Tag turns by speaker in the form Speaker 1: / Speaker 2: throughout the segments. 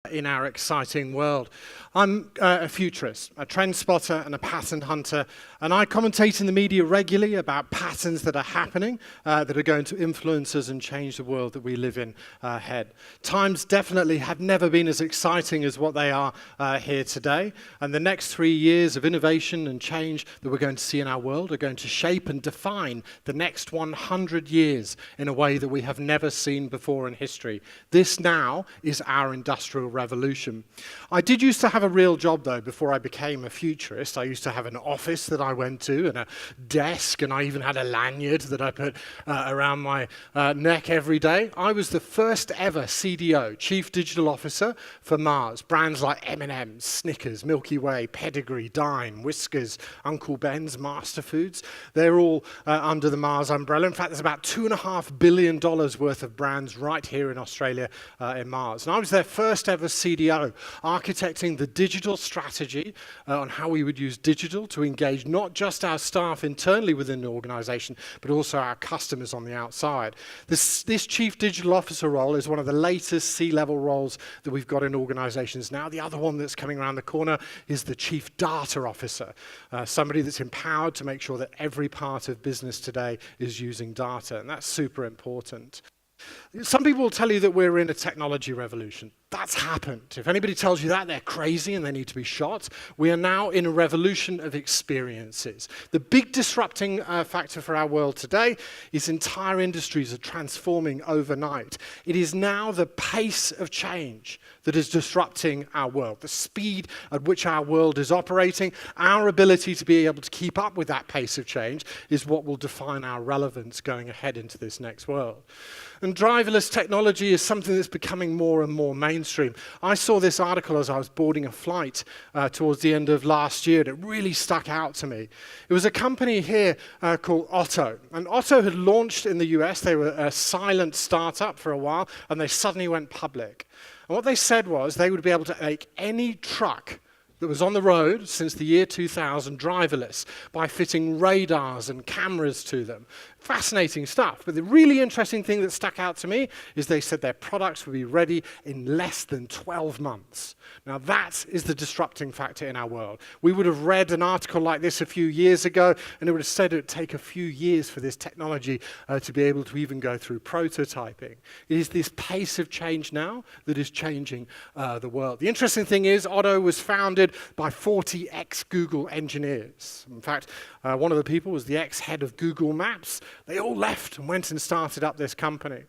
Speaker 1: in our exciting world. I'm a futurist, a trend spotter and a pattern hunter, and I commentate in the media regularly about patterns that are happening that are going to influence us and change the world that we live in ahead. Times definitely have never been as exciting as what they are here today, and the next 3 years of innovation and change that we're going to see in our world are going to shape and define the next 100 years in a way that we have never seen before in history. This now is our industrial revolution. I did used to have a real job, though, before I became a futurist. I used to have an office that I went to and a desk, and I even had a lanyard that I put around my neck every day. I was the first ever CDO, Chief Digital Officer, for Mars. Brands like M&M's, Snickers, Milky Way, Pedigree, Dime, Whiskers, Uncle Ben's, Master Foods. They're all under the Mars umbrella. In fact, there's about $2.5 billion worth of brands right here in Australia in Mars. And I was their first ever CDO, architecting the digital strategy on how we would use digital to engage not just our staff internally within the organization, but also our customers on the outside. This Chief Digital Officer role is one of the latest C-level roles that we've got in organizations now. The other one that's coming around the corner is the Chief Data Officer, somebody that's empowered to make sure that every part of business today is using data, and that's super important. Some people will tell you that we're in a technology revolution. That's happened. If anybody tells you that, they're crazy and they need to be shot. We are now in a revolution of experiences. The big disrupting factor for our world today is entire industries are transforming overnight. It is now the pace of change that is disrupting our world. The speed at which our world is operating, our ability to be able to keep up with that pace of change is what will define our relevance going ahead into this next world. And driverless technology is something that's becoming more and more mainstream. I saw this article as I was boarding a flight towards the end of last year, and it really stuck out to me. It was a company here called Otto. And Otto had launched in the US. They were a silent startup for a while, and they suddenly went public. And what they said was they would be able to make any truck that was on the road since the year 2000 driverless by fitting radars and cameras to them. Fascinating stuff. But the really interesting thing that stuck out to me is they said their products would be ready in less than 12 months. Now that is the disrupting factor in our world. We would have read an article like this a few years ago, and it would have said it would take a few years for this technology to be able to even go through prototyping. It is this pace of change now that is changing the world. The interesting thing is Otto was founded by 40 ex-Google engineers. In fact, one of the people was the ex-head of Google Maps. They all left and went and started up this company.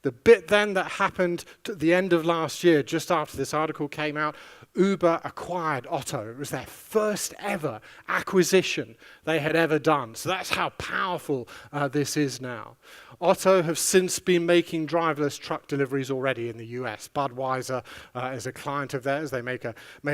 Speaker 1: The bit then that happened at the end of last year, just after this article came out, Uber acquired Otto. It was their first ever acquisition they had ever done. So that's how powerful this is now. Otto have since been making driverless truck deliveries already in the US. Budweiser is a client of theirs. They made a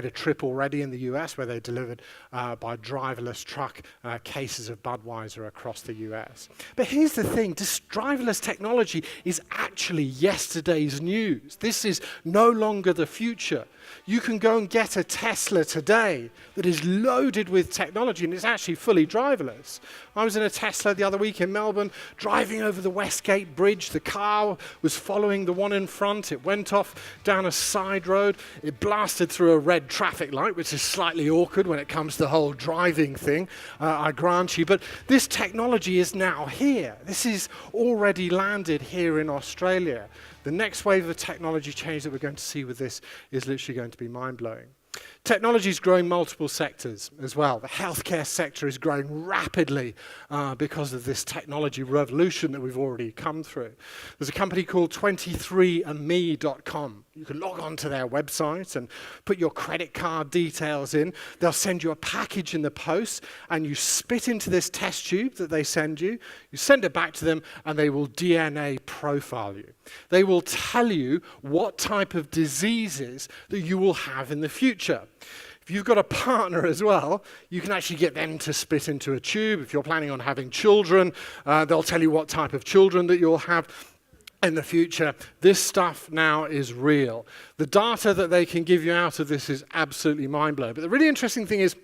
Speaker 1: trip already in the US where they delivered by driverless truck cases of Budweiser across the US. But here's the thing, this driverless technology is actually yesterday's news. This is no longer the future. You can go and get a Tesla today that is loaded with technology and it's actually fully driverless. I was in a Tesla the other week in Melbourne, driving over the Westgate Bridge. The car was following the one in front. It went off down a side road. It blasted through a red traffic light, which is slightly awkward when it comes to the whole driving thing, I grant you. But this technology is now here. This is already landed here in Australia. The next wave of technology change that we're going to see with this is literally going to be mind-blowing. Technology is growing multiple sectors as well. The healthcare sector is growing rapidly because of this technology revolution that we've already come through. There's a company called 23andme.com. You can log on to their website and put your credit card details in. They'll send you a package in the post, and you spit into this test tube that they send you. You send it back to them, and they will DNA profile you. They will tell you what type of diseases that you will have in the future. If you've got a partner as well, you can actually get them to spit into a tube. If you're planning on having children, they'll tell you what type of children that you'll have in the future. This stuff now is real. The data that they can give you out of this is absolutely mind-blowing. But the really interesting thing is,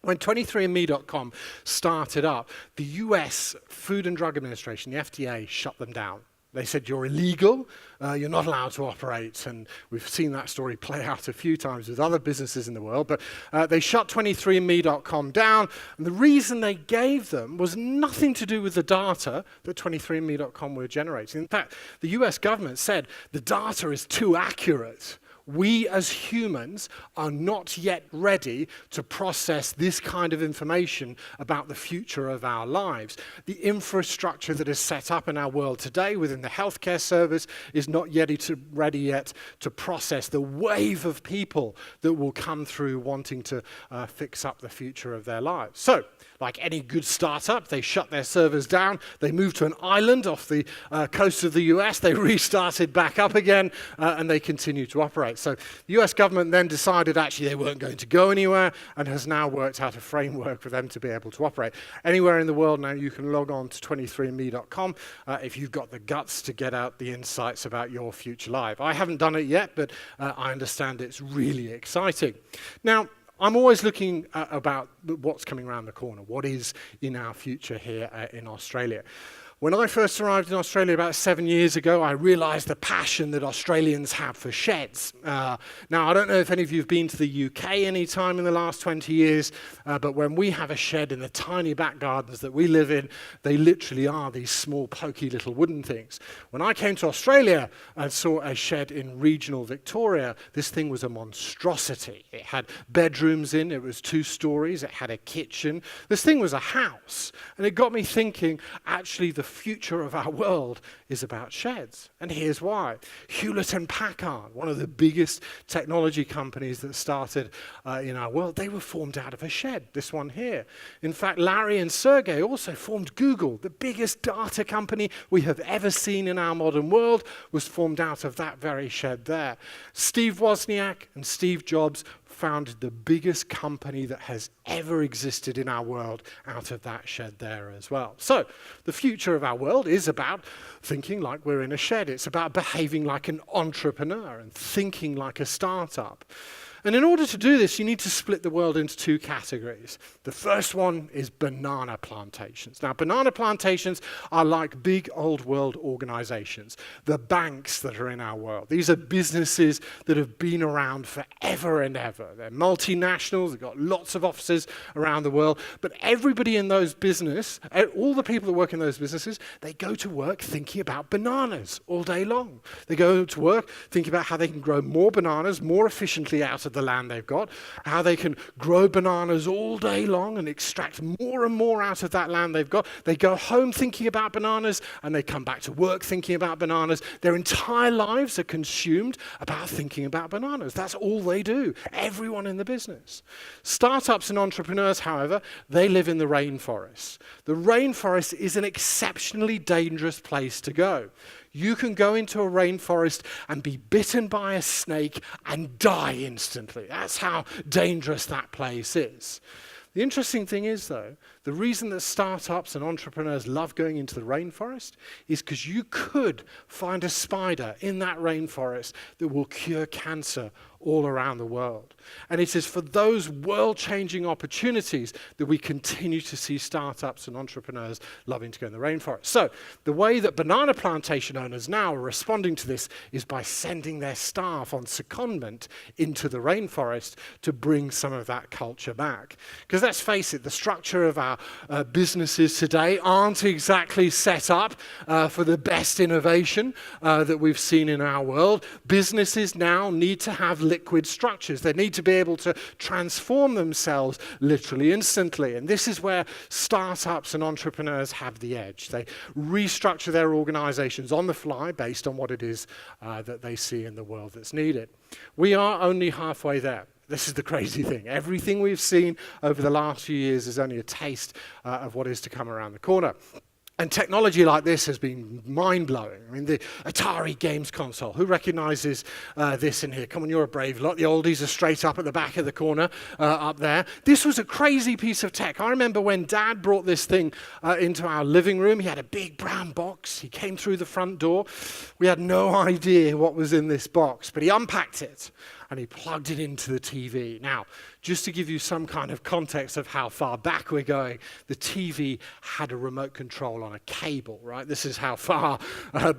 Speaker 1: when 23andMe.com started up, the US Food and Drug Administration, the FDA, shut them down. They said, you're illegal, you're not allowed to operate. And we've seen that story play out a few times with other businesses in the world. But they shut 23andMe.com down. And the reason they gave them was nothing to do with the data that 23andMe.com were generating. In fact, the US government said the data is too accurate. We as humans are not yet ready to process this kind of information about the future of our lives. The infrastructure that is set up in our world today within the healthcare service is not yet ready yet to process the wave of people that will come through wanting to fix up the future of their lives. So, like any good startup, they shut their servers down, they moved to an island off the coast of the US, they restarted back up again, and they continue to operate. So the US government then decided actually they weren't going to go anywhere and has now worked out a framework for them to be able to operate. Anywhere in the world now you can log on to 23andMe.com if you've got the guts to get out the insights about your future life. I haven't done it yet, but I understand it's really exciting. Now, I'm always looking about what's coming around the corner, what is in our future here in Australia. When I first arrived in Australia about 7 years ago, I realized the passion that Australians have for sheds. Now, I don't know if any of you have been to the UK any time in the last 20 years, but when we have a shed in the tiny back gardens that we live in, they literally are these small, pokey little wooden things. When I came to Australia and saw a shed in regional Victoria, this thing was a monstrosity. It had bedrooms in, it was 2 stories, it had a kitchen. This thing was a house. And it got me thinking, actually, the future of our world is about sheds. And here's why. Hewlett and Packard, one of the biggest technology companies that started in our world, they were formed out of a shed, this one here. In fact, Larry and Sergey also formed Google. The biggest data company we have ever seen in our modern world was formed out of that very shed there. Steve Wozniak and Steve Jobs founded the biggest company that has ever existed in our world out of that shed there as well. So the future of our world is about thinking like we're in a shed. It's about behaving like an entrepreneur and thinking like a startup. And in order to do this, you need to split the world into 2 categories. The first one is banana plantations. Now, banana plantations are like big old world organizations, the banks that are in our world. These are businesses that have been around forever and ever. They're multinationals, they've got lots of offices around the world, but everybody in those businesses, all the people that work in those businesses, they go to work thinking about bananas all day long. They go to work thinking about how they can grow more bananas more efficiently out of the land they've got, how they can grow bananas all day long and extract more and more out of that land they've got. They go home thinking about bananas and they come back to work thinking about bananas. Their entire lives are consumed about thinking about bananas. That's all they do, everyone in the business. Startups and entrepreneurs, however, they live in the rainforest. The rainforest is an exceptionally dangerous place to go. You can go into a rainforest and be bitten by a snake and die instantly. That's how dangerous that place is. The interesting thing is, though, the reason that startups and entrepreneurs love going into the rainforest is because you could find a spider in that rainforest that will cure cancer all around the world. And it is for those world-changing opportunities that we continue to see startups and entrepreneurs loving to go in the rainforest. So the way that banana plantation owners now are responding to this is by sending their staff on secondment into the rainforest to bring some of that culture back. Because let's face it, the structure of our businesses today aren't exactly set up for the best innovation that we've seen in our world. Businesses now need to have liquid structures. They need to be able to transform themselves literally instantly. And this is where startups and entrepreneurs have the edge. They restructure their organizations on the fly based on what it is that they see in the world that's needed. We are only halfway there. This is the crazy thing. Everything we've seen over the last few years is only a taste of what is to come around the corner. And technology like this has been mind-blowing. I mean, the Atari games console. Who recognizes this in here? Come on, you're a brave lot. The oldies are straight up at the back of the corner up there. This was a crazy piece of tech. I remember when Dad brought this thing into our living room. He had a big brown box. He came through the front door. We had no idea what was in this box, but he unpacked it. and he plugged it into the TV. Now, just to give you some kind of context of how far back we're going, the TV had a remote control on a cable, right? This is how far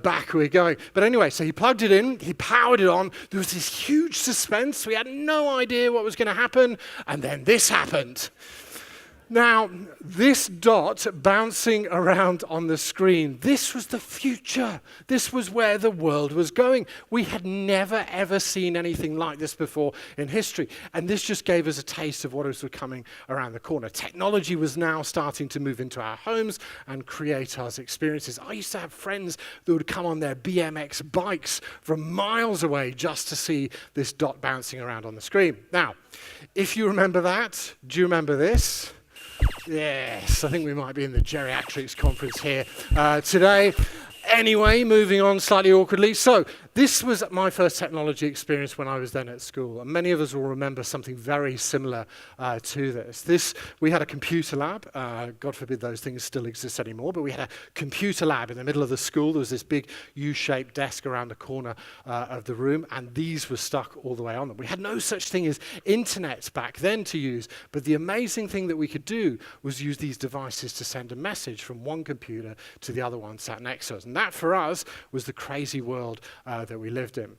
Speaker 1: back we're going. But anyway, so he plugged it in, he powered it on, there was this huge suspense, we had no idea what was going to happen, and then this happened. Now, this dot bouncing around on the screen, this was the future. This was where the world was going. We had never, ever seen anything like this before in history. And this just gave us a taste of what was coming around the corner. Technology was now starting to move into our homes and create us experiences. I used to have friends that would come on their BMX bikes from miles away just to see this dot bouncing around on the screen. Now, if you remember that, do you remember this? Yes, I think we might be in the geriatrics conference here today. Anyway, moving on slightly awkwardly. So this was my first technology experience when I was then at school. And many of us will remember something very similar to this. We had a computer lab. God forbid those things still exist anymore, but we had a computer lab in the middle of the school. There was this big U-shaped desk around the corner of the room, and these were stuck all the way on them. We had no such thing as internet back then to use, but the amazing thing that we could do was use these devices to send a message from one computer to the other one sat next to us. And that, for us, was the crazy world that we lived in.